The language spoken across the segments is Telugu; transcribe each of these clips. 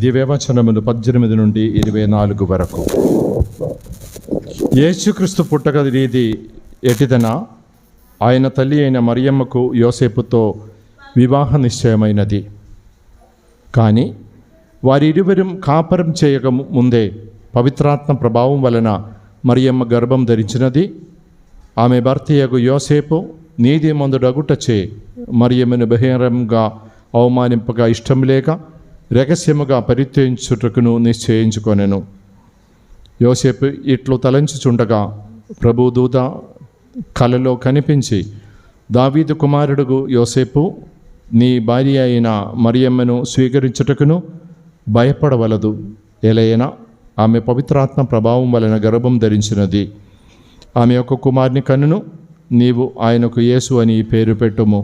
దివ్యవచనములు 18 నుండి 24 వరకు. యేసుక్రీస్తు పుట్టక రీతి ఎటిదన ఆయన తల్లి అయిన మరియమ్మకు యోసేపుతో వివాహ నిశ్చయమైనది. కానీ వారిరువురు కాపరం చేయక ముందే పవిత్రాత్మ ప్రభావం వలన మరియమ్మ గర్భం ధరించినది. ఆమె భర్తయగు యోసేపు నీతిమంతుడగుటచే మరియమ్మను బహిరంగంగా అవమానింపగా ఇష్టం లేక రహస్యముగా పరిత్యజించుటకును నిశ్చయించుకొనెను. యోసేపు ఇట్లు తలంచుచుండగా ప్రభుదూత కలలో కనిపించి, దావీదు కుమారుడు యోసేపు, నీ భార్య అయిన మరియమ్మను స్వీకరించుటకును భయపడవలదు. ఎలైనా ఆమె పవిత్రాత్మ ప్రభావం వలన గర్భం ధరించినది. ఆమె యొక్క కుమారుని కన్నును, నీవు ఆయనకు యేసు అని పేరు పెట్టుము.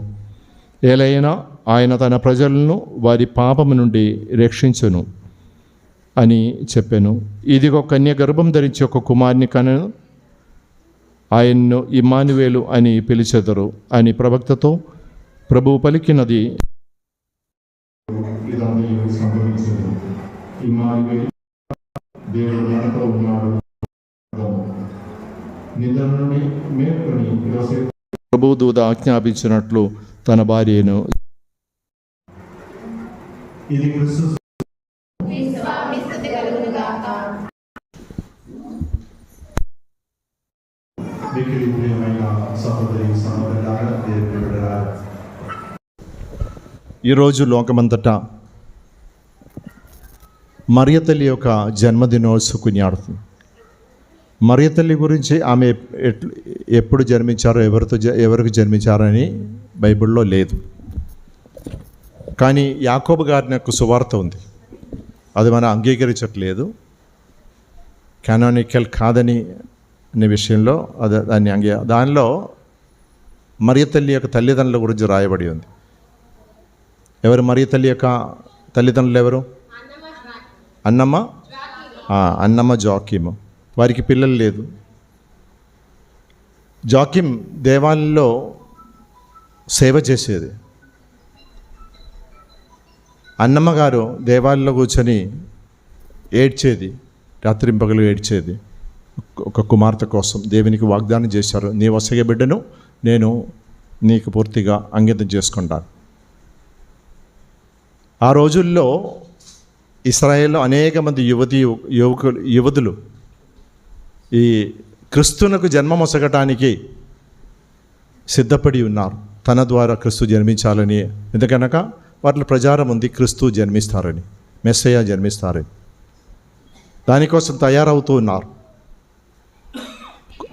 ఎలైనా ఆయన తన ప్రజలను వారి పాపము నుండి రక్షించును అని చెప్పెను. ఇదిగో కన్య గర్భం ధరించి ఒక కుమారుని కనను, ఆయన్ను ఇమ్మానువేలు అని పిలిచెదరు అని ప్రవక్తతో ప్రభువు పలికినది ప్రభువు దూత ఆజ్ఞాపించినట్లు తన భార్యను ఈరోజు లోకమంతటా మరియ తల్లి యొక్క జన్మదినోత్సవం కొనియాడుతుంది. మరియ తల్లి గురించి ఆమె ఎప్పుడు జన్మించారో ఎవరికి జన్మించారని బైబిల్లో లేదు. కానీ యాకోబు గారిని యొక్క సువార్త ఉంది, అది మనం అంగీకరించట్లేదు. కానానికల్ కాదని అనే విషయంలో దానిలో మరియ తల్లి యొక్క తల్లిదండ్రుల గురించి రాయబడి ఉంది. ఎవరు మరియ తల్లి యొక్క తల్లిదండ్రులు? ఎవరు? అన్నమ్మ జాకీము. వారికి పిల్లలు లేదు. జాకీమ్ దేవాలయంలో సేవ చేసేది. అన్నమ్మ గారు దేవాలయంలో కూర్చొని ఏడ్చేది, రాత్రింపగలు ఏడ్చేది. ఒక కుమార్తె కోసం దేవునికి వాగ్దానం చేశారు, నీ వసగే బిడ్డను నేను నీకు పూర్తిగా అంకితం చేసుకుంటాను. ఆ రోజుల్లో ఇశ్రాయేల్లో అనేక మంది యువతులు ఈ క్రిస్తునకు జన్మమొసగటానికి సిద్ధపడి ఉన్నారు. తన ద్వారా క్రిస్తు జన్మించాలని. ఎందుకనక వాటిలో ప్రచారం ఉంది, క్రిస్తు జన్మిస్తారని, మెస్సయ్య జన్మిస్తారని. దానికోసం తయారవుతూ ఉన్నారు,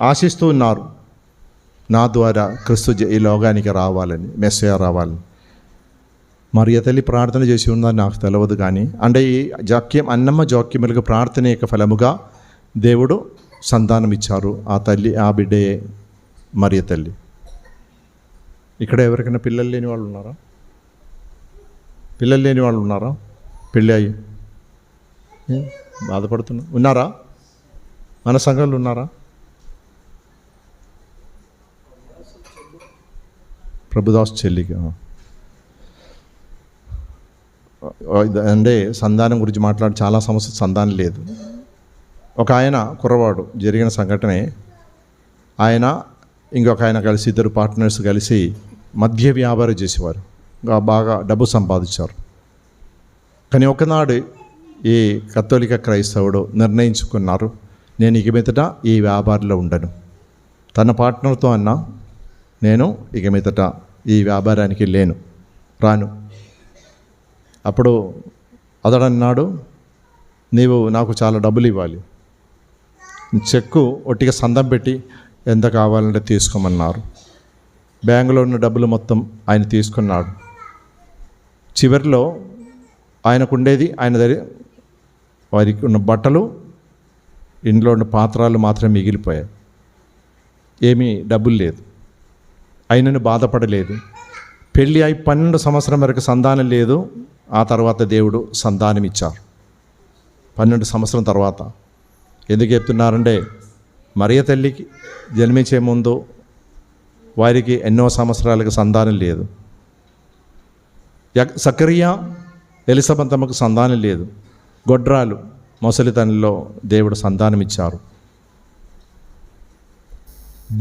ఆశిస్తూ ఉన్నారు, నా ద్వారా క్రిస్తు ఈ లోకానికి రావాలని, మెస్సయ్య రావాలని. మరియ తల్లి ప్రార్థన చేసి ఉందని నాకు తెలియదు. కానీ అంటే ఈ అన్నమ్మ జాక్యములకు ప్రార్థన యొక్క ఫలముగా దేవుడు సంతానం ఇచ్చారు. ఆ తల్లి, ఆ బిడ్డే మరియ తల్లి. ఇక్కడ ఎవరికైనా పిల్లలు లేని వాళ్ళు ఉన్నారా? పిల్లలు లేని వాళ్ళు ఉన్నారా? పెళ్ళి అయ్యి ఉన్నారా? మన సంఘంలో ఉన్నారా? ప్రభుదాస్ చెల్లికి అంటే సంతానం గురించి మాట్లాడి చాలా సమస్య. సంతానం లేదు. ఒక ఆయన కుర్రవాడు, జరిగిన సంఘటనే, ఆయన ఇంకొక ఆయన కలిసి, ఇద్దరు పార్ట్నర్స్ కలిసి మద్య వ్యాపారం చేసేవారు. బాగా డబ్బు సంపాదించారు. కానీ ఒకనాడు ఈ కథోలిక క్రైస్తవుడు నిర్ణయించుకున్నారు, నేను ఇక మీదట ఈ వ్యాపారంలో ఉండను. తన పార్ట్నర్తో అన్నా, నేను ఇక మీదట ఈ వ్యాపారానికి రాను. అప్పుడు అతడన్నాడు, నీవు నాకు చాలా డబ్బులు ఇవ్వాలి, చెక్కు ఒట్టిగా సందం పెట్టి ఎంత కావాలంటే తీసుకోమన్నారు. బ్యాంకులో ఉన్న డబ్బులు మొత్తం ఆయన తీసుకున్నాడు. చివరిలో ఆయనకు ఉండేది, ఆయన దగ్గర వారికి ఉన్న బట్టలు, ఇంట్లో ఉన్న పాత్రలు మాత్రం మిగిలిపోయాయి. ఏమీ డబ్బులు లేదు. ఆయనను బాధపడలేదు. పెళ్ళి అయి 12 సంవత్సరం వరకు సంతానం లేదు. ఆ తర్వాత దేవుడు సంతానం ఇచ్చారు 12 సంవత్సరం తర్వాత. ఎందుకు చెప్తున్నారంటే, మరియ తల్లికి జన్మించే ముందు వారికి ఎన్నో సంవత్సరాలకు సంతానం లేదు. సకరియా ఎలిజబెత్ అమ్మకు సంతానం లేదు. గొడ్రాలు మొసలితనంలో దేవుడు సంతానం ఇచ్చారు.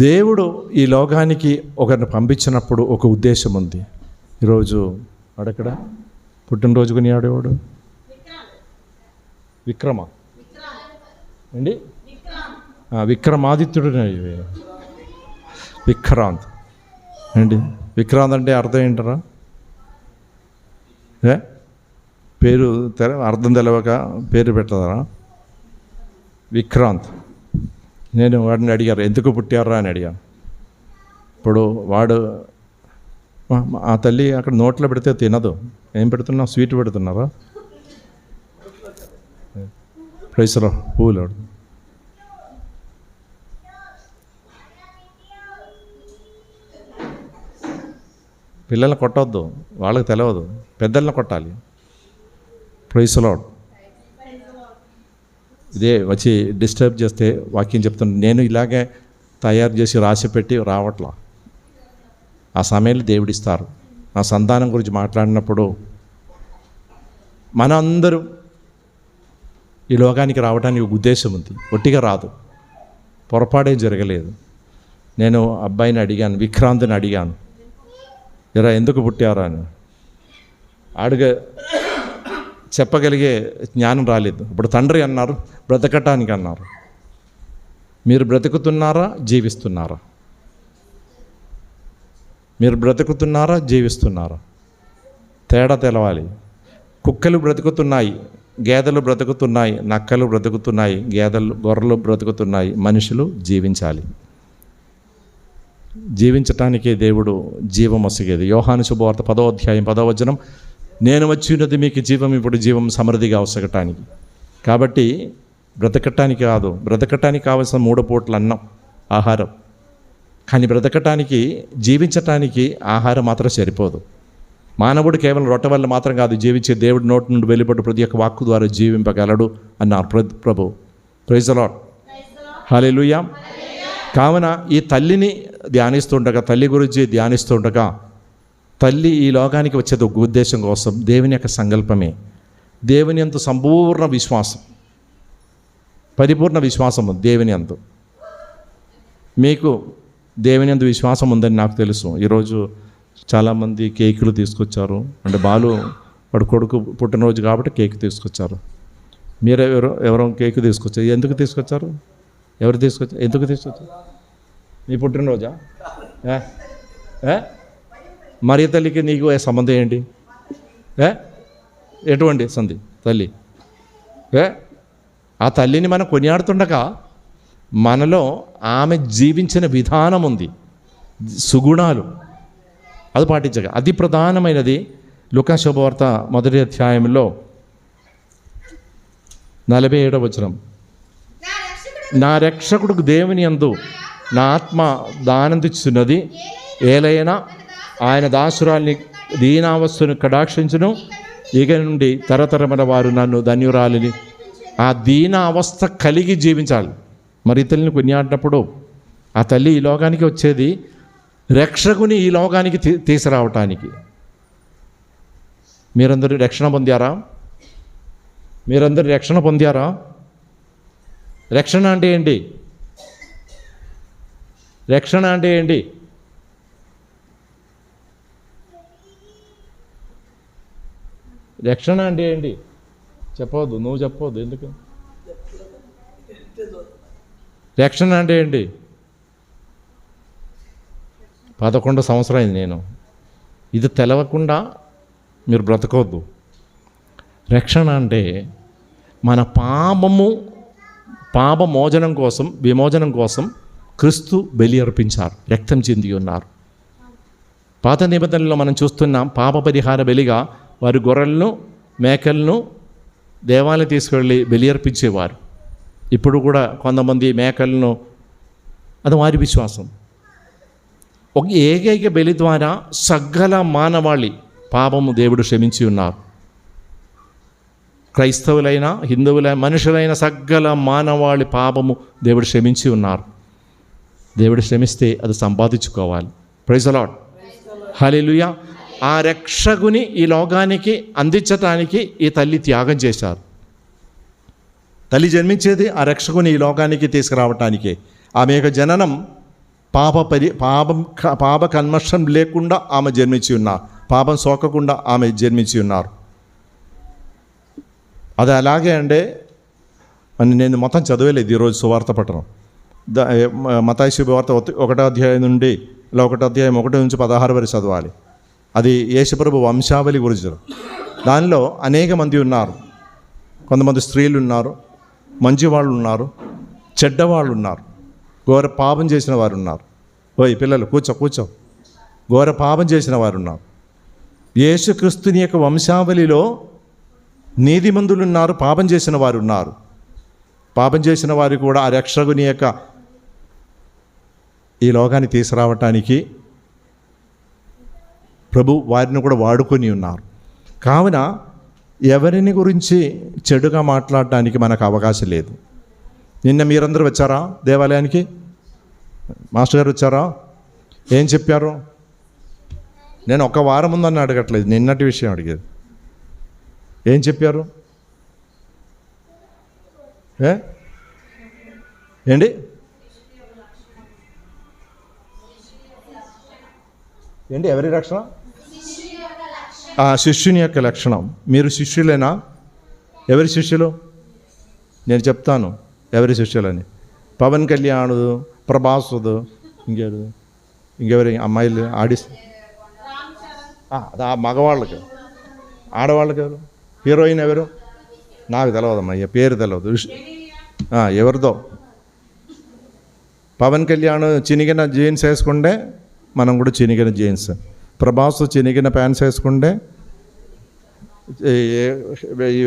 దేవుడు ఈ లోకానికి ఒకరిని పంపించినప్పుడు ఒక ఉద్దేశం ఉంది. ఈరోజు వాడెక్కడ పుట్టినరోజు కొనియాడు వాడు విక్రమ అండి, విక్రమాదిత్యుడు, విక్రాంత్ అండి. విక్రాంత్ అంటే అర్థం ఏంటరా? పేరు అర్థం తెలవక పేరు పెట్టదరా విక్రాంత్. నేను వాడిని అడిగారు ఎందుకు పుట్టారా అని అడిగాను. ఇప్పుడు వాడు ఆ తల్లి అక్కడ నోట్లో పెడితే తినదు. ఏం పెడుతున్నావు? స్వీట్ పెడుతున్నారా? ప్రైస్లో పూలు పిల్లల్ని కొట్టవద్దు, వాళ్ళకి తెలియదు, పెద్దల్ని కొట్టాలి. Price lord. ఇదే వచ్చి డిస్టర్బ్ చేస్తే వాక్యం చెప్తున్నాను. నేను ఇలాగే తయారు చేసి రాసి పెట్టి రావట్లా. ఆ సమయంలో దేవుడిస్తారు. నా సంతానం గురించి మాట్లాడినప్పుడు మన అందరూ ఈ లోకానికి రావడానికి ఒక ఉద్దేశం ఉంది, ఒట్టిగా రాదు. పొరపాటేం జరగలేదు. నేను అబ్బాయిని అడిగాను, విక్రాంత్ని అడిగాను, ఎరా ఎందుకు పుట్టారా అని. చెప్పగలిగే జ్ఞానం రాలేదు. ఇప్పుడు తండ్రి అన్నారు బ్రతకటానికి అన్నారు. మీరు బ్రతుకుతున్నారా జీవిస్తున్నారా? మీరు బ్రతుకుతున్నారా జీవిస్తున్నారా? తేడా తెలవాలి. కుక్కలు బ్రతుకుతున్నాయి, గేదెలు బ్రతుకుతున్నాయి, నక్కలు బ్రతుకుతున్నాయి, గొర్రెలు బ్రతుకుతున్నాయి. మనుషులు జీవించాలి. జీవించటానికే దేవుడు జీవం వసిగేది. యోహాను శుభవార్త 10వ అధ్యాయం 10వ వచనం, నేను వచ్చినది మీకు జీవం, ఇప్పుడు జీవం సమృద్ధిగా వసగటానికి. కాబట్టి బ్రతకటానికి కాదు, బ్రతకటానికి కావాల్సిన 3 పూట్ల అన్నం ఆహారం. కానీ బ్రతకటానికి జీవించటానికి ఆహారం మాత్రం సరిపోదు. మానవుడు కేవలం రొట్టె వల్ల మాత్రం కాదు జీవించే, దేవుడి నోటి నుండి వెలువడ్డ ప్రతి ఒక్క వాక్కు ద్వారా జీవింపగలడు అన్నారు ప్రభు. ప్రైజ్ ది లార్డ్, హల్లెలూయా. కావున ఈ తల్లిని ధ్యానిస్తుండగా, తల్లి గురించి ధ్యానిస్తుండగా, తల్లి ఈ లోకానికి వచ్చేది ఒక ఉద్దేశం కోసం, దేవుని యొక్క సంకల్పమే. దేవుని యందు సంపూర్ణ విశ్వాసం, పరిపూర్ణ విశ్వాసం ఉంది దేవుని యందు. మీకు దేవుని యందు విశ్వాసం ఉందని నాకు తెలుసు. ఈరోజు చాలామంది కేకులు తీసుకొచ్చారు. అంటే బాలు వాడు కొడుకు పుట్టినరోజు కాబట్టి కేక్ తీసుకొచ్చారు. మీరు ఎవరో కేక్ తీసుకొచ్చారు. ఎందుకు తీసుకొచ్చారు? ఎవరు తీసుకొచ్చారు? ఎందుకు తీసుకొచ్చారు? నీ పుట్టినరోజా? మరి తల్లికి నీకు సంబంధం ఏంటి? ఎటువంటి సంధి? తల్లి ఆ తల్లిని మనం కొనియాడుతుండగా మనలో ఆమె జీవించిన విధానం ఉంది, సుగుణాలు, అది పాటించగా అది ప్రధానమైనది. లూకా శుభవార్త 1వ అధ్యాయంలో 47వ వచనం, నా రక్షకుడు దేవుని యందు నా ఆత్మ దానందిస్తున్నది, ఏలైనా ఆయన దాసురాల్ని దీనావస్థను కటాక్షించును, ఇక నుండి తరతరమైన వారు నన్ను ధన్యురాలిని. ఆ దీన అవస్థ కలిగి జీవించాలి. మరి తల్లిని కొనియాడినప్పుడు ఆ తల్లి ఈ లోకానికి వచ్చేది రక్షకుని ఈ లోకానికి తీసుకురావటానికి. మీరందరూ రక్షణ పొందారా? మీరందరూ రక్షణ పొందారా? రక్షణ అంటే ఏంటి? రక్షణ అంటే ఏంటి? రక్షణ అంటే ఏంటి? చెప్పవద్దు, నువ్వు చెప్పవద్దు. ఎందుకు? రక్షణ అంటే ఏంటి? 11 సంవత్సరం అయింది నేను. ఇది తెలవకుండా మీరు బ్రతకవద్దు. రక్షణ అంటే మన పాప మోచనం కోసం, విమోచనం కోసం క్రీస్తు బలి అర్పించారు, రక్తం చెంది ఉన్నారు. పాత నిబంధనలో మనం చూస్తున్నాం, పాప పరిహార బలిగా వారి గొర్రెలను మేకలను దేవాలయం తీసుకెళ్ళి బలి అర్పించేవారు. ఇప్పుడు కూడా కొంతమంది మేకలను, అది వారి విశ్వాసం. ఒక ఏకైక బలి ద్వారా సకల మానవాళి పాపము దేవుడు క్షమించి ఉన్నారు. క్రైస్తవులైన, హిందువులైన, మనుషులైన సకల మానవాళి పాపము దేవుడు క్షమించి ఉన్నారు. దేవుడు క్షమిస్తే అది సంపాదించుకోవాలి. ప్రైజ్ ది లార్డ్, హల్లెలూయా. ఆ రక్షకుని ఈ లోకానికి అందించటానికి ఈ తల్లి త్యాగం చేశారు. తల్లి జన్మించేది ఆ రక్షకుని ఈ లోకానికి తీసుకురావటానికే. ఆమె యొక్క జననం పాప కల్మషం లేకుండా ఆమె జన్మించి ఉన్నారు. పాపం సోకకుండా ఆమె జన్మించి ఉన్నారు. అది అలాగే అంటే నేను మొత్తం చదివేలేదు ఈరోజు సువార్త పట్టణం. మత్తయి శుభవార్త 1వ అధ్యాయం నుండి 1వ అధ్యాయం 1 నుంచి 16 వరకు చదవాలి. అది యేసుప్రభు వంశావళి గురించి. దానిలో అనేక మంది ఉన్నారు. కొంతమంది స్త్రీలు ఉన్నారు, మంచి వాళ్ళు ఉన్నారు, చెడ్డవాళ్ళు ఉన్నారు, ఘోర పాపం చేసిన వారు ఉన్నారు. ఓయ్ పిల్లలు కూర్చో. ఘోర పాపం చేసిన వారు ఉన్నారు. యేసుక్రీస్తుని యొక్క వంశావళిలో నీతిమంతులు ఉన్నారు, పాపం చేసిన వారు ఉన్నారు. పాపం చేసిన వారు కూడా ఆ రక్షకుని యొక్క ఈ లోకాన్ని తీసుకురావటానికి ప్రభు వారిని కూడా వాడుకొని ఉన్నారు. కావున ఎవరిని గురించి చెడుగా మాట్లాడటానికి మనకు అవకాశం లేదు. నిన్న మీరందరూ వచ్చారా దేవాలయానికి? మాస్టర్ గారు వచ్చారా? ఏం చెప్పారు? నేను ఒక వారం ముందని అడగట్లేదు, నిన్నటి విషయం అడిగేది. ఏం చెప్పారు? ఏంటి? ఎవరి రక్షణ? శిష్యుని యొక్క లక్షణం. మీరు శిష్యులేనా? ఎవరి శిష్యులు? నేను చెప్తాను ఎవరి శిష్యులని. పవన్ కళ్యాణుడు, ప్రభాసుడు, ఇంకెవరి అమ్మాయిలు అదా మగవాళ్ళకి. ఆడవాళ్ళకి ఎవరు? హీరోయిన్ ఎవరు? నాకు తెలియదమ్మా, పేరు తెలియదు. ఎవరిదో? పవన్ కళ్యాణ్ చినిగిన జీన్స్ వేసుకుంటే మనం కూడా చినిగిన జీన్స్. ప్రభాస్ చినిగిన ప్యాంట్స్ వేసుకుంటే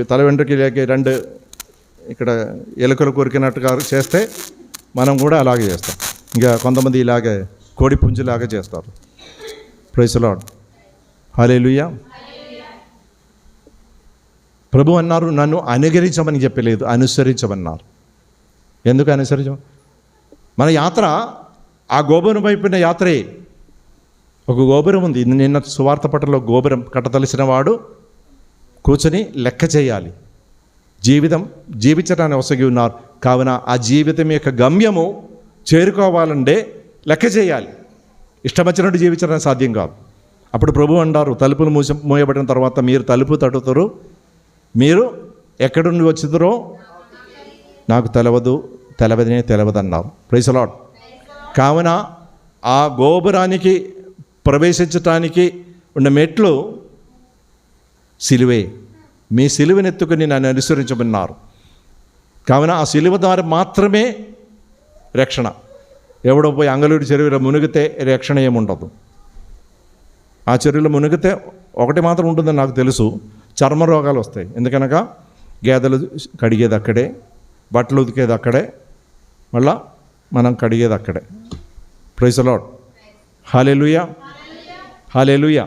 తల వెంట్రుకలకి 2 ఇక్కడ ఎలుకలు కొరికినట్టుగా చేస్తే మనం కూడా అలాగే చేస్తాం. ఇంకా కొంతమంది ఇలాగే కోడి పుంజులాగా చేస్తారు. Praise the Lord. హల్లెలూయా. ప్రభు అన్నారు, నన్ను అనుసరించమని చెప్పలేదు, అనుసరించమన్నారు. ఎందుకు అనుసరించం? మన యాత్ర ఆ గోపురం వైపున యాత్రే. ఒక గోపురం ఉంది. నిన్న సువార్త పట్టణంలో గోపురం కట్టదలిసిన వాడు కూర్చొని లెక్క చేయాలి. జీవించడానికి అవసరం ఉన్నారు. కావున ఆ జీవితం యొక్క గమ్యము చేరుకోవాలంటే లెక్క చేయాలి. ఇష్టం వచ్చినట్టు జీవించడానికి సాధ్యం కాదు. అప్పుడు ప్రభు అంటారు, తలుపులు మూయబడిన తర్వాత మీరు తలుపు తట్టుతారు, మీరు ఎక్కడి నుండి వచ్చిందరో నాకు తెలియదన్నారు. Praise the lord. కావున ఆ గోపురానికి ప్రవేశించటానికి ఉన్న మెట్లు సిలువే. మీ సిలువనెత్తుకుని నన్ను అనుసరించమన్నారు. కావున ఆ సిలువ ద్వారా మాత్రమే రక్షణ. ఎవడో పోయి అంగళూరు చెరువులో మునిగితే రక్షణ ఏముండదు. ఆ చెరువులో మునిగితే ఒకటి మాత్రం ఉంటుందని నాకు తెలుసు, చర్మ రోగాలు వస్తాయి. ఎందుకనగా గేదెలు కడిగేది అక్కడే, బట్టలు ఉతికేది అక్కడే, మళ్ళా మనం కడిగేది అక్కడే. Praise the Lord. హల్లెలూయా, హల్లెలూయా.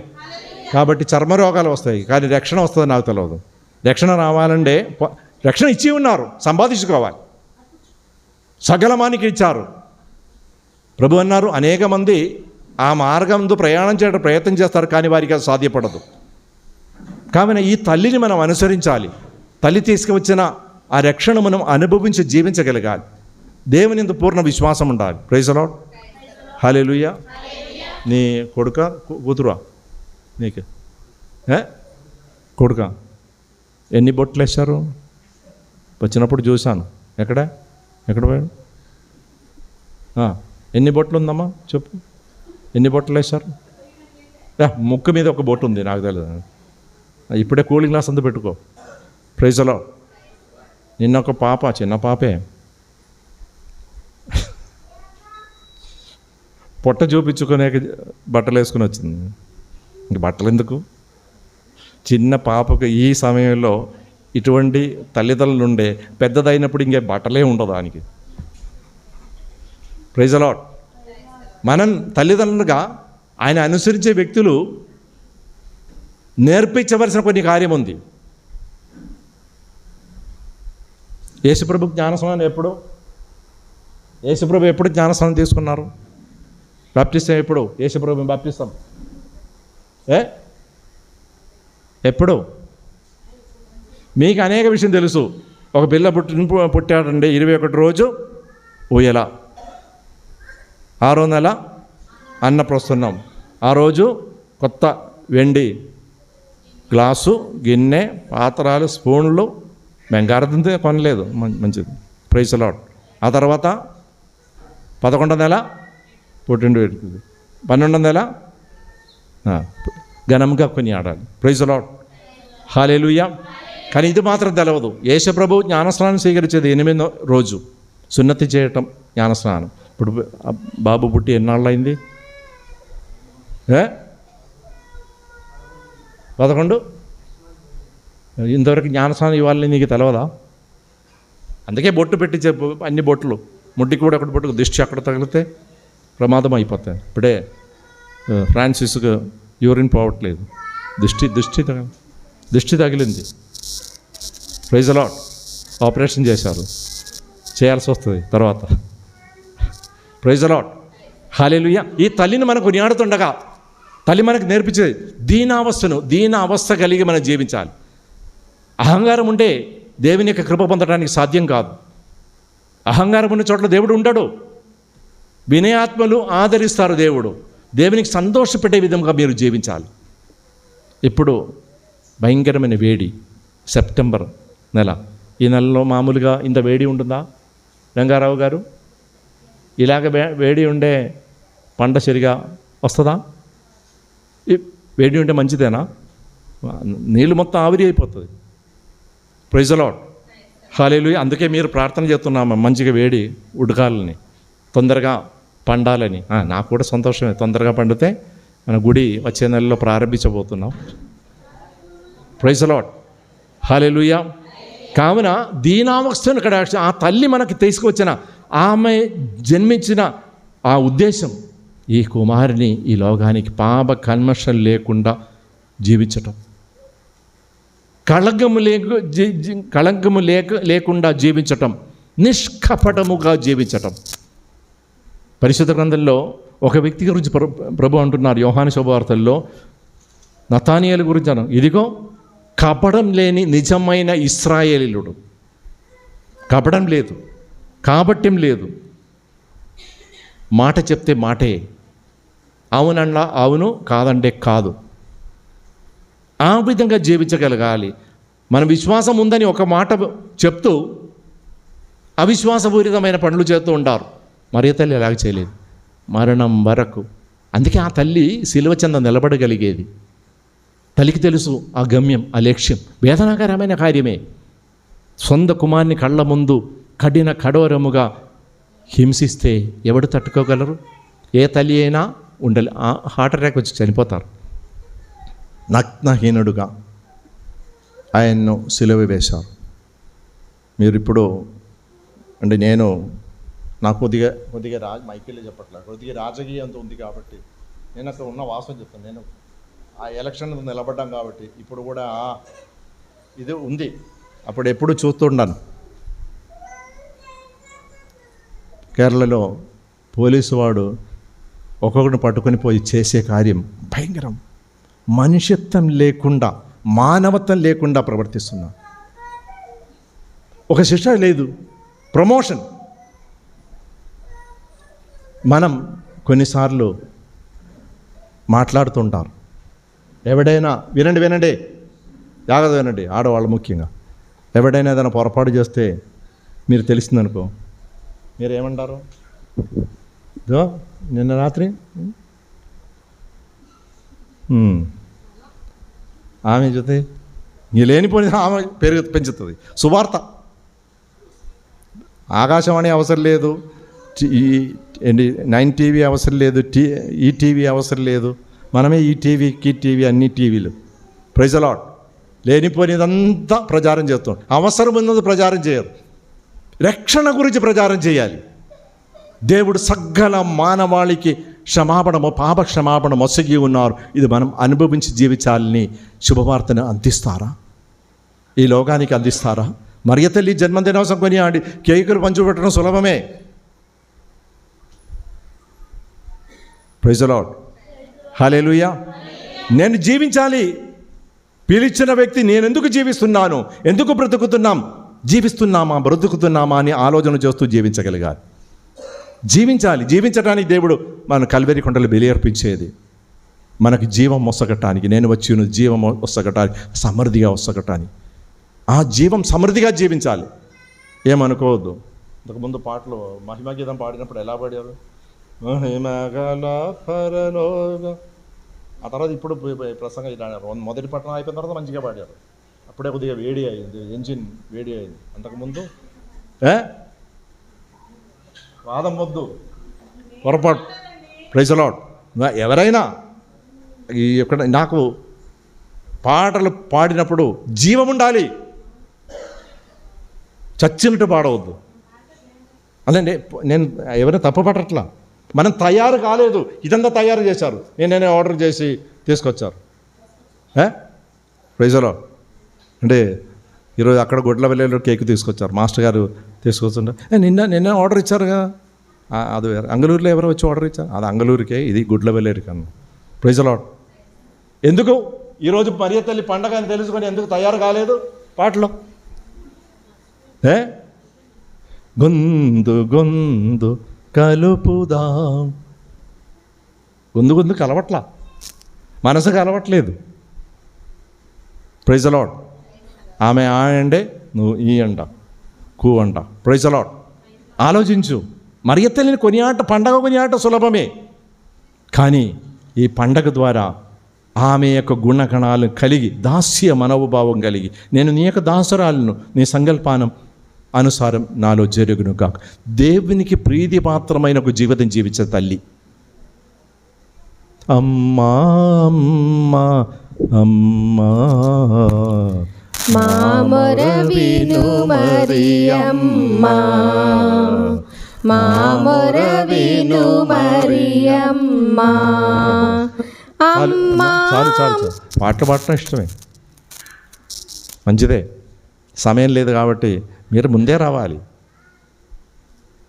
కాబట్టి చర్మ రోగాలు వస్తాయి, కానీ రక్షణ వస్తుందని నాకు తెలియదు. రక్షణ రావాలంటే రక్షణ ఇచ్చి ఉన్నారు, సంపాదించుకోవాలి. సకలమానికి ఇచ్చారు. ప్రభు అన్నారు, అనేక మంది ఆ మార్గంతో ప్రయాణం చేయడం ప్రయత్నం చేస్తారు, కానీ వారికి అది సాధ్యపడదు. కావున ఈ తల్లిని మనం అనుసరించాలి. తల్లి తీసుకువచ్చిన ఆ రక్షణ మనం అనుభవించి జీవించగలగాలి. దేవుని యందు పూర్ణ విశ్వాసం ఉండాలి. Praise the Lord. హల్లెలూయా. నీ కొడుక కూతురా? నీకు కొడుక ఎన్ని బొట్లు వేశారు? వచ్చినప్పుడు చూశాను. ఎక్కడ పోయాడు? ఎన్ని బొట్లు ఉందమ్మా చెప్పు. ఎన్ని బొట్లు వేశారు? ముక్కు మీద ఒక బొట్టు ఉంది, నాకు తెలియదు. ఇప్పుడే కూలింగ్ గ్లాస్ అంతా పెట్టుకో. Praise the lord. నిన్న ఒక పాప, చిన్న పాపే, పొట్ట చూపించుకునే బట్టలు వేసుకుని వచ్చింది. ఇంక బట్టలు ఎందుకు? చిన్న పాపకు ఈ సమయంలో ఇటువంటి తల్లిదండ్రులు ఉండే, పెద్దదైనప్పుడు ఇంకే బట్టలే ఉండదు దానికి. Praise the lord. మనం తల్లిదండ్రులుగా ఆయన అనుసరించే వ్యక్తులు నేర్పించవలసిన కొన్ని కార్యం ఉంది. యేసుప్రభు జ్ఞానస్నానం ఎప్పుడు జ్ఞానస్నానం తీసుకున్నారు? బాప్టిస్తం ఎప్పుడు? యేసుప్రభు బాప్టిస్తం ఎప్పుడు? మీకు అనేక విషయం తెలుసు, ఒక పిల్ల పుట్టాడండి 21 రోజు ఊయల, 6వ నెల అన్నప్రసన్నం. ఆ రోజు కొత్త వెండి గ్లాసు, గిన్నె, పాత్రలు, స్పూన్లు, బంగారంతో కొనలేదు, మంచిది, ప్రైజ్ లార్డ్. ఆ తర్వాత 11వ నెల పుట్టిండు పెడుతుంది, 12వ నెల ఘనంగా కొనియాడాలి, ప్రైజ్ లార్డ్, హల్లెలూయా. కానీ ఇది మాత్రం తెలవదు, యేసుప్రభు జ్ఞానస్నానం స్వీకరించేది 8వ రోజు, సున్నతి చేయటం, జ్ఞానస్నానం. ఇప్పుడు బాబు పుట్టి ఎన్నాళ్ళు అయింది? 11. ఇంతవరకు జ్ఞానస్నానం ఇవ్వాలని నీకు తెలవదా? అందుకే బొట్టు పెట్టి చెప్పు, అన్ని బొట్లు, ముడ్డికి కూడా ఒకటి బొట్టు, దిష్టి అక్కడ తగిలితే ప్రమాదం అయిపోతాయి. ఇప్పుడే ఫ్రాన్సిస్కు యూరిన్ పోవట్లేదు, దిష్టి తగిలింది, ప్రైజ్ ది లార్డ్. ఆపరేషన్ చేయాల్సి వస్తుంది తర్వాత, ప్రైజ్ ది లార్డ్, హల్లెలూయా. ఈ తల్లిని మనకు కొనియాడుతుండగా తల్లి మనకు నేర్పించేది దీన అవస్థ కలిగి మనం జీవించాలి. అహంకారం ఉంటే దేవుని యొక్క కృప పొందడానికి సాధ్యం కాదు. అహంకారం ఉన్న చోట్ల దేవుడు ఉండడు. వినయాత్మలు ఆదరిస్తారు దేవుడు. దేవునికి సంతోషపెట్టే విధంగా మీరు జీవించాలి. ఇప్పుడు భయంకరమైన వేడి, సెప్టెంబర్ నెల. ఈ నెలలో మామూలుగా ఇంత వేడి ఉంటుందా రంగారావు గారు? ఇలాగ వేడి ఉండే పంట సరిగా వస్తుందా? వేడి ఉంటే మంచిదేనా? నీళ్ళు మొత్తం ఆవిరి అయిపోతుంది, ప్రైజ్ ది లార్డ్, హల్లెలూయా. అందుకే మీరు ప్రార్థన చేస్తున్నాము, మంచిగా వేడి ఉడకాలని, తొందరగా పండాలని. నాకు కూడా సంతోషమే, తొందరగా పండితే మన గుడి వచ్చే నెలలో ప్రారంభించబోతున్నాం, ప్రైజ్ ది లార్డ్, హల్లెలూయా. కావున దీనావస్థను ఇక్కడ ఆ తల్లి మనకి తీసుకొచ్చిన, ఆమె జన్మించిన ఆ ఉద్దేశం, ఈ కుమారుని ఈ లోకానికి పాప కల్మషం లేకుండా జీవించటం, కళంకము లేకుండా జీవించటం, నిష్కపటముగా జీవించటం. పరిశుద్ధ గ్రంథంలో ఒక వ్యక్తి గురించి ప్రభు అంటున్నారు, యోహాను శుభవార్తల్లో నతానియేలు గురించి అన్నాను, ఇదిగో కపటం లేని నిజమైన ఇశ్రాయేలీయుడు. కపటం లేదు, కాబట్టం లేదు, మాట చెప్తే మాటే, అవునన్నా అవును, కాదంటే కాదు. ఆ విధంగా జీవించగలగాలి. మన విశ్వాసం ఉందని ఒక మాట చెప్తూ అవిశ్వాసపూరితమైన పనులు చేస్తూ ఉంటారు. మరియ తల్లి ఎలాగ చేయలేదు, మరణం వరకు. అందుకే ఆ తల్లి శిలువ చెంద నిలబడగలిగేది. తల్లికి తెలుసు ఆ గమ్యం, ఆ లక్ష్యం. వేదనాకరమైన కార్యమే. సొంత కుమార్ని కళ్ళ ముందు కఠోరముగా హింసిస్తే ఎవడు తట్టుకోగలరు? ఏ తల్లి అయినా ఉండలే, హార్ట్ అటాక్ వచ్చి చనిపోతారు. నగ్నహీనుడుగా ఆయన్ను సిలువ వేశారు. మీరు ఇప్పుడు అంటే నాకు కొద్దిగా మైకిల్లో చెప్పట్లేదు, కొద్దిగా రాజకీయంతో ఉంది కాబట్టి నేను అక్కడ ఉన్న వాసన చెప్తాను. నేను ఆ ఎలక్షన్ నిలబడ్డాం కాబట్టి ఇప్పుడు కూడా ఇది ఉంది. అప్పుడు ఎప్పుడు చూస్తుండాను, కేరళలో పోలీసు వాడు ఒక్కొక్కడిని పట్టుకొని పోయి చేసే కార్యం భయంకరం. మనుష్యత్వం లేకుండా, మానవత్వం లేకుండా ప్రవర్తిస్తున్నా. ఒక శిక్ష లేదు, ప్రమోషన్. మనం కొన్నిసార్లు మాట్లాడుతుంటారు. ఎవడైనా వినండి జాగ్రత్త వినండి, ఆడవాళ్ళు ముఖ్యంగా. ఎవడైనా ఏదైనా పొరపాటు చేస్తే మీరు తెలిసిందనుకో, మీరు ఏమంటారు? నిన్న రాత్రి ఆమె జೊತೆ నీ లేనిపోయి ఆమె పెంచుతుంది. సువార్త, ఆకాశవాణి అవసరం లేదు, ఏంటి 9 టీవీ అవసరం లేదు, ఈ టీవీ అవసరం లేదు, మనమే ఈ టీవీ అన్ని టీవీలు, ప్రైజ్ ది లార్డ్. లేనిపోయినదంతా ప్రచారం చేస్తాం. అవసరం ఉన్నది ప్రచారం చేయరు. రక్షణ గురించి ప్రచారం చేయాలి. దేవుడు సకల మానవాళికి పాప క్షమాపణ మొసగి ఉన్నారు. ఇది మనం అనుభవించి జీవించాలని శుభవార్తను అందిస్తారా? ఈ లోకానికి అందిస్తారా? మరియ తల్లి జన్మదినోత్సవం కొనియాడి కేకులు పంచిపెట్టడం సులభమే. ప్రైజ్ ది లార్డ్, హల్లెలూయా. నేను జీవించాలి. పిలిచిన వ్యక్తి నేను ఎందుకు జీవిస్తున్నాను, ఎందుకు బ్రతుకుతున్నాం, జీవిస్తున్నామా, బ్రతుకుతున్నామా అని ఆలోచన చేస్తూ జీవించగలగాలి. జీవించాలి. జీవించడానికి దేవుడు మన కల్వరి కొండలు బలి అర్పించేది మనకి జీవం మొసగటానికి. నేను వచ్చి జీవం వస్తగటానికి, సమృద్ధిగా వస్తగటానికి. ఆ జీవం సమృద్ధిగా జీవించాలి. ఏమనుకోవద్దు. ఇంతకుముందు పాటలు మహిమగీతం పాడినప్పుడు ఎలా పాడారు? మహిమగల పరలోక. ఆ తర్వాత ఇప్పుడు ప్రసంగం ఇలా మొదటి పట్టణం అయిపోయిన తర్వాత మంచిగా పాడారు. అప్పుడే కొద్దిగా వేడి అయింది, ఎంజిన్ వేడి అయింది. అంతకుముందు వాదం వద్దు, పొరపాటు. Praise the lord. ఎవరైనా ఈ యొక్క నాకు పాటలు పాడినప్పుడు జీవం ఉండాలి, చచ్చినట్టు పాడవద్దు. అదే నేను ఎవరైనా తప్పు పట్టట్లా. మనం తయారు కాలేదు, ఇదంతా తయారు చేశారు. నేనే ఆర్డర్ చేసి తీసుకొచ్చారు. Praise the lord. అంటే ఈరోజు అక్కడ గుడ్లవెల్లిలో కేక్ తీసుకొచ్చారు, మాస్టర్ గారు తీసుకొచ్చుంటే నిన్న ఆర్డర్ ఇచ్చారు కదా, అది వేరే. అంగళూరులో ఎవరో వచ్చి ఆర్డర్ ఇచ్చారు, అది అంగళూరుకే, ఇది గుడ్లవెల్లేరు కన్నా. Praise the lord. ఎందుకు ఈరోజు మరియ తల్లి పండగ అని తెలుసుకొని ఎందుకు తయారు కాలేదు పాటలో? గొందు గొందు కలుపుదాం. గొందు కలవట్లా, మనసు కలవట్లేదు. Praise the Lord. ఆమె ఆ అండే, నువ్వు ఈ అంట, కూ అంట. Praise the Lord. ఆలోచించు. మరియ తల్లిని కొనియాట, పండగ కొనియాట సులభమే. కానీ ఈ పండగ ద్వారా ఆమె యొక్క గుణగణాలు కలిగి, దాస్య మనోభావం కలిగి, నేను నీ యొక్క దాసరాలను, నీ సంకల్పానం అనుసారం నాలో జరుగును కాక, దేవునికి ప్రీతిపాత్రమైన ఒక జీవితం జీవించే తల్లి. అమ్మా అమ్మా అమ్మా మా మొర విను మరియమ్మా, మా మొర విను మరియమ్మా. చాలు పాటలు పాడటం ఇష్టమే, మంచిదే. సమయం లేదు కాబట్టి మీరు ముందే రావాలి.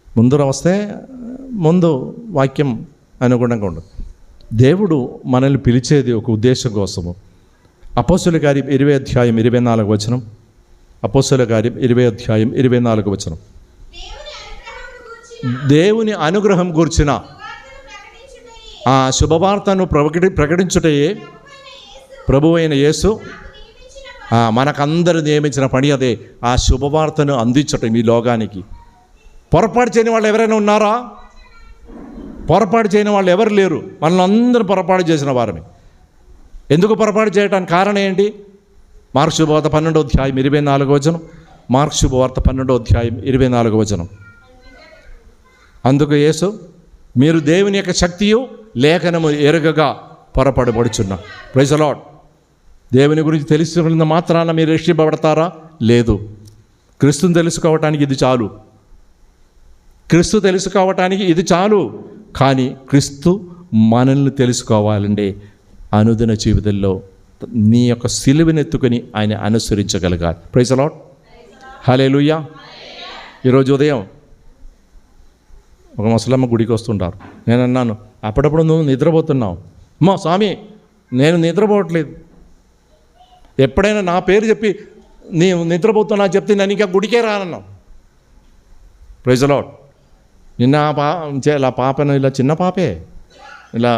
ముందు వస్తే ముందు వాక్యం అనుగుణంగా ఉండదు. దేవుడు మనల్ని పిలిచేది ఒక ఉద్దేశం కోసము. అపోస్తలుల కార్యం 20:24. అపోస్తలుల కార్యం 20:24. దేవుని అనుగ్రహం గూర్చిన ఆ శుభవార్తను ప్రకటించుటయే ప్రభువు అయిన యేసు మనకందరూ నియమించిన పని. అదే ఆ శుభవార్తను అందించటం ఈ లోకానికి. పొరపాటు చేయని వాళ్ళు ఎవరైనా ఉన్నారా? పొరపాటు చేయని వాళ్ళు ఎవరు లేరు. మనల్ని అందరూ పొరపాటు చేసిన వారమే. ఎందుకు పొరపాటు చేయడానికి కారణం ఏంటి? మార్కు శుభవార్త 12:24. మార్కు శుభవార్త 12:24. అందుకు యేసు, మీరు దేవుని యొక్క శక్తియు లేఖనము ఎరుగగా పొరపడబడుచున్నా. Praise the Lord. దేవుని గురించి తెలుసుకున్న మాత్రాన మీరు రక్షింపబడతారా? లేదు. క్రీస్తుని తెలుసుకోవటానికి ఇది చాలు. క్రీస్తు తెలుసుకోవటానికి ఇది చాలు. కానీ క్రీస్తు మనల్ని తెలుసుకోవాలంటే అనుదిన జీవితంలో నీ యొక్క సిలువనెత్తుకొని ఆయన అనుసరించగలగాలి. Praise the Lord. హల్లెలూయా. ఈరోజు ఉదయం ఒక ముసలమ్మ గుడికి వస్తుంటారు. నేను అన్నాను, అప్పుడప్పుడు నువ్వు నిద్రపోతున్నావు. అమ్మా స్వామి, నేను నిద్రపోవట్లేదు. ఎప్పుడైనా నా పేరు చెప్పి నీవు నిద్రపోతున్నా చెప్తే నేను ఇంకా గుడికే రానన్నావు. Praise the lord. నిన్న ఆ పాపను, ఇలా చిన్న పాపే, ఇలా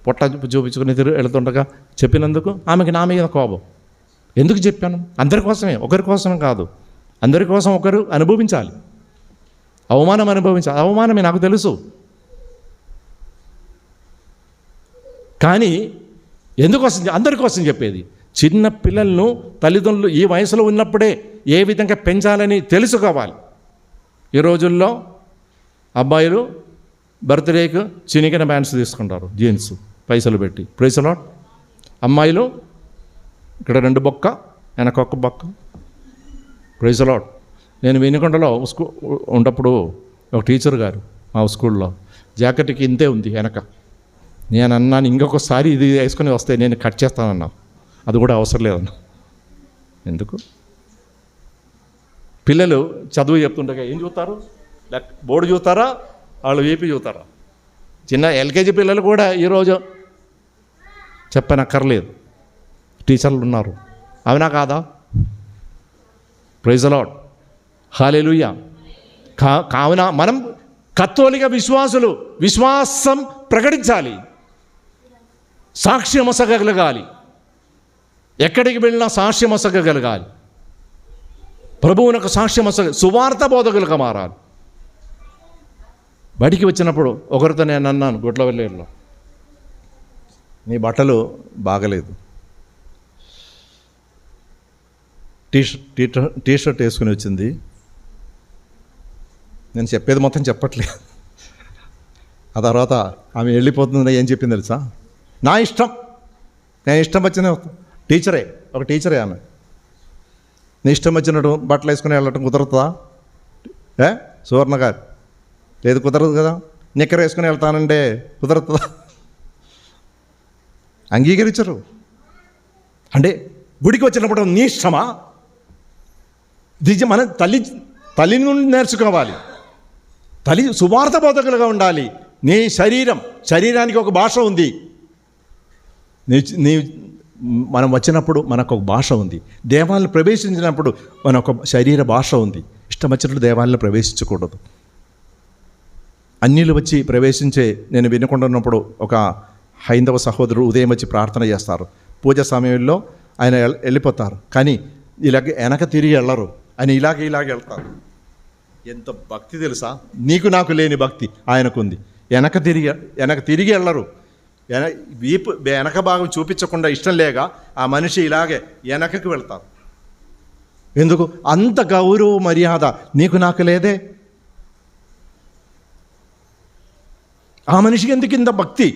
పొట్ట చూపించుకుని వెళుతుండగా చెప్పినందుకు ఆమెకి నా మీద కోపం. ఎందుకు చెప్పాను? అందరి కోసమే, ఒకరి కోసమే కాదు. అందరి కోసం ఒకరు అనుభవించాలి, అవమానం అనుభవించాలి. అవమానమే నాకు తెలుసు. కానీ ఎందుకోసం? అందరి కోసం చెప్పేది. చిన్న పిల్లలను తల్లిదండ్రులు ఈ వయసులో ఉన్నప్పుడే ఏ విధంగా పెంచాలని తెలుసుకోవాలి. ఈ రోజుల్లో అబ్బాయిలు బర్త్డేకు చినిగిన ప్యాంట్స్ తీసుకుంటారు, జీన్స్ పైసలు పెట్టి. Praise the lord. అమ్మాయిలు ఇక్కడ 2 బొక్క, వెనక 1 బొక్క. Praise the lord. నేను వినుకొండలో ఉన్నప్పుడు ఒక టీచర్ గారు మా స్కూల్లో జాకెట్కి ఇంతే ఉంది వెనక. నేను అన్నాను, ఇంకొకసారి ఇది వేసుకొని వస్తే నేను కట్ చేస్తానన్నా. అది కూడా అవసరం లేదన్నా. ఎందుకు? పిల్లలు చదువు చెప్తుండగా ఏం చూస్తారు? బోర్డు చూస్తారా, వాళ్ళు వీపీ చూస్తారా? చిన్న ఎల్కేజీ పిల్లలు కూడా ఈరోజు చెప్పనక్కర్లేదు, టీచర్లు ఉన్నారు. అవునా కాదా? Praise the Lord. హల్లెలూయా. కావున మనం కత్తోలిక విశ్వాసులు విశ్వాసం ప్రకటించాలి, సాక్ష్యం అసగగలగాలి, ఎక్కడికి వెళ్ళినా సాక్ష్యం అసగగలగాలి, ప్రభువునకు సాక్ష్యం సువార్త బోధకులుగా మారాలి. బయటికి వచ్చినప్పుడు ఒకరితో నేను అన్నాను, గుట్లవల్లేరులో, నీ బట్టలు బాగలేదు, టీషర్ట్ వేసుకుని వచ్చింది. నేను చెప్పేది మొత్తం చెప్పట్లేదు. ఆ తర్వాత ఆమె వెళ్ళిపోతుందని ఏం చెప్పింది తెలుసా? నా ఇష్టం, నేను ఇష్టం వచ్చిన ఒక టీచరే ఆమె. నీ ఇష్టం వచ్చినట్టు బట్టలు వేసుకుని వెళ్ళటం కుదరతుందా? సువర్ణ గారు, లేదు కుదరదు కదా. నిక్కర వేసుకుని వెళ్తానంటే కుదరతుందా? అంగీకరించరు. అంటే గుడికి వచ్చినప్పుడు నీ ఇష్టమా? మన తల్లి నుండి నేర్చుకోవాలి. తల్లి సువార్త బోధకులుగా ఉండాలి. నీ శరీరానికి ఒక భాష ఉంది. మనం వచ్చినప్పుడు మనకు ఒక భాష ఉంది. దేవాలయం ప్రవేశించినప్పుడు మన ఒక శరీర భాష ఉంది. ఇష్టం వచ్చినట్లు దేవాలయంలో ప్రవేశించకూడదు. అన్యులు వచ్చి ప్రవేశించే నేను వినుకుంటున్నప్పుడు ఒక హైందవ సహోదరుడు ఉదయం వచ్చి ప్రార్థన చేస్తారు. పూజ సమయంలో ఆయన వెళ్ళిపోతారు, కానీ ఇలాగ వెనక తిరిగి వెళ్ళరు. ఆయన ఇలాగే వెళ్తారు. ఎంత భక్తి తెలుసా? నీకు నాకు లేని భక్తి ఆయనకుంది. వెనక తిరిగి వెళ్ళరు. వెనక భాగం చూపించకుండా ఇష్టం లేక ఆ మనిషి ఇలాగే వెనకకి వెళ్తారు. ఎందుకు? అంత గౌరవ మర్యాద నీకు నాకు లేదే. ఆ మనిషికి ఎందుకు ఇంత భక్తి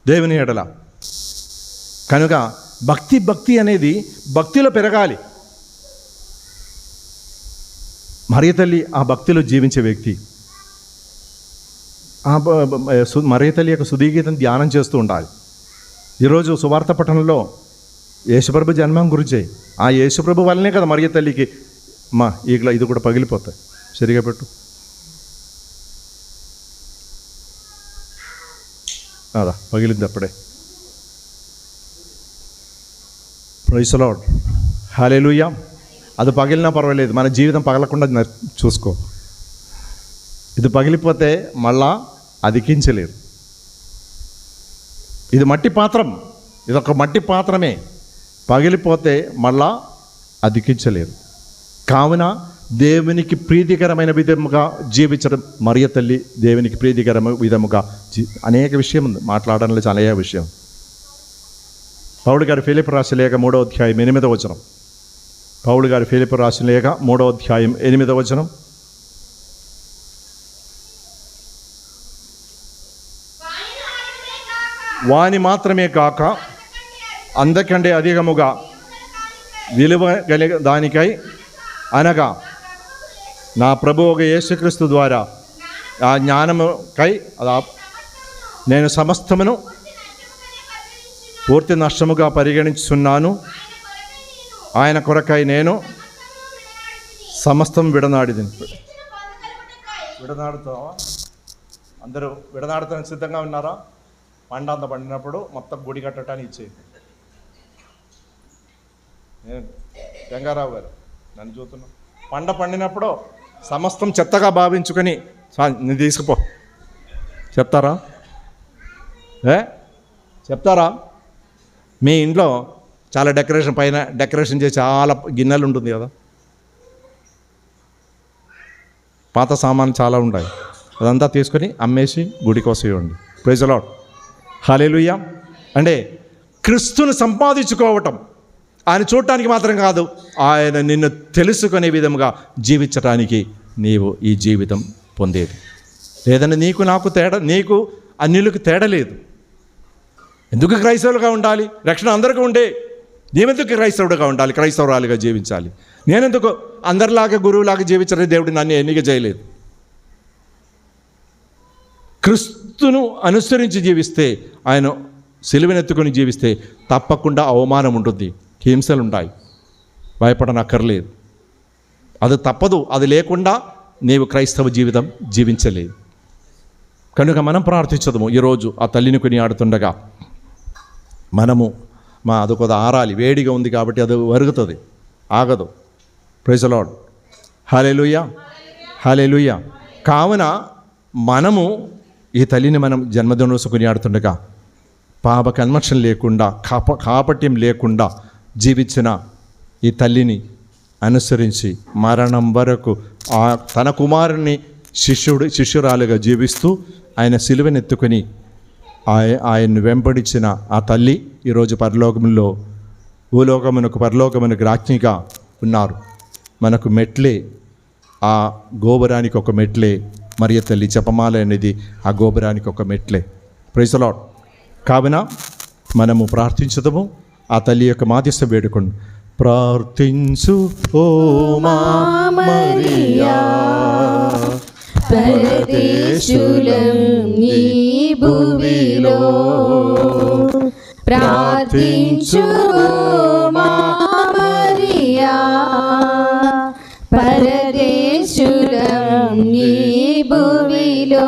దేవుని ఎడల? కనుక భక్తి అనేది భక్తిలో పెరగాలి. మరియ తల్లి ఆ భక్తిలో జీవించే వ్యక్తి. మరియ తల్లి యొక్క సుధీగీతం ధ్యానం చేస్తూ ఉండాలి. ఈరోజు సువార్త పట్టణంలో యేసుప్రభు జన్మం గురించి, ఆ యేసుప్రభు వల్లనే కదా మరియ తల్లికి ఇది కూడా పగిలిపోతాయి. సరిగా పెట్టు. అదా పగిలింది అప్పుడే. Praise the Lord. హల్లెలూయా. అది పగిలినా పర్వాలేదు, మన జీవితం పగలకుండా చూసుకో. ఇది పగిలిపోతే మళ్ళా అదికించలేరు. ఇది మట్టి పాత్రం, ఇదొక మట్టి పాత్రమే. పగిలిపోతే మళ్ళా అదికించలేరు. కావున దేవునికి ప్రీతికరమైన విధముగా జీవించడం మరియ తల్లి దేవునికి ప్రీతికరమైన విధముగా అనేక విషయం ఉంది, మాట్లాడడంలో చాలా విషయం. పౌలు గారి ఫిలిప్పీ రాసిన లేఖ 3వ అధ్యాయం 8వ వచనం. పౌలు గారి ఫిలిప్పీ రాసిన లేఖ 3వ అధ్యాయం 8వ వచనం. వాని మాత్రమే కాక అందకంటే అధికముగా విలువ కలిగ దానికై అనగా నా ప్రభువు ఒక యేసుక్రీస్తు ద్వారా ఆ జ్ఞానముకై నేను సమస్తమును పూర్తి నష్టముగా పరిగణించున్నాను. ఆయన కొరకై నేను సమస్తం విడనాడుతావా? అందరూ విడనాడుతానికి సిద్ధంగా ఉన్నారా? పండంత పండినప్పుడు మొత్తం గుడి కట్టడానికి ఇచ్చేది. నేను గంగారావు గారు నన్ను చూస్తున్నా. పండినప్పుడు సమస్తం చెత్తగా భావించుకొని నేను తీసుకుపో చెప్తారా? చెప్తారా? మీ ఇంట్లో చాలా డెకరేషన్ పైన డెకరేషన్ చేసి చాలా గిన్నెలు ఉంటుంది కదా, పాత సామాన్లు చాలా ఉంటాయి. అదంతా తీసుకొని అమ్మేసి గుడి కోసం ఇవ్వండి. Praise the Lord. హల్లెలూయా. అంటే క్రీస్తును సంపాదించుకోవటం ఆయన చూడటానికి మాత్రం కాదు, ఆయన నిన్ను తెలుసుకునే విధముగా జీవించడానికి నీవు ఈ జీవితం పొందేది. లేదంటే నీకు నాకు తేడా, నీకు అన్యులకు తేడా లేదు. ఎందుకు క్రైస్తవులుగా ఉండాలి? రక్షణ అందరికీ ఉండే. నేనెందుకు క్రైస్తవుడుగా ఉండాలి, క్రైస్తవురాలుగా జీవించాలి? నేనెందుకు అందరిలాగా గురువులాగా జీవించాలని దేవుడు నన్ను ఎన్నిక చేయలేదు. క్రీస్తును అనుసరించి జీవిస్తే, ఆయన సిలువనెత్తుకొని జీవిస్తే తప్పకుండా అవమానం ఉంటుంది, హింసలు ఉంటాయి. భయపడనక్కర్లేదు, అది తప్పదు. అది లేకుండా నీవు క్రైస్తవ జీవితం జీవించలేదు. కనుక మనం ప్రార్థించదము ఈరోజు ఆ తల్లిని కొని ఆడుతుండగా మనము అది కొద్దిగా ఆరాలి. వేడిగా ఉంది కాబట్టి అది వరుగుతుంది, ఆగదు. Praise the Lord. హల్లెలూయా, హల్లెలూయా. కావున మనము ఈ తల్లిని మనం జన్మదినోత్సవం కొనియాడుతుండగా పాప కన్మర్షన్ లేకుండా కాపట్యం లేకుండా జీవించిన ఈ తల్లిని అనుసరించి మరణం వరకు తన కుమారుని శిష్యురాలుగా జీవిస్తూ ఆయన సిలువనెత్తుకొని ఆయన్ను వెంబడించిన ఆ తల్లి ఈరోజు పరలోకమునకు రాజ్ఞిగా ఉన్నారు. మనకు మెట్లే, ఆ గోపురానికి ఒక మెట్లే మరియ తల్లి జపమాల అనేది ఆ గోపురానికి ఒక మెట్లే. Praise the lord. కావున మనము ప్రార్థించుదాము, ఆ తల్లి యొక్క మాధ్యస్థ వేడుకొని ప్రార్థించు ఓ మా మరియా, పరదేశులం నీ భూమిలో ప్రార్థించు మా మరియా, పరదేశులం నీ భూమిలో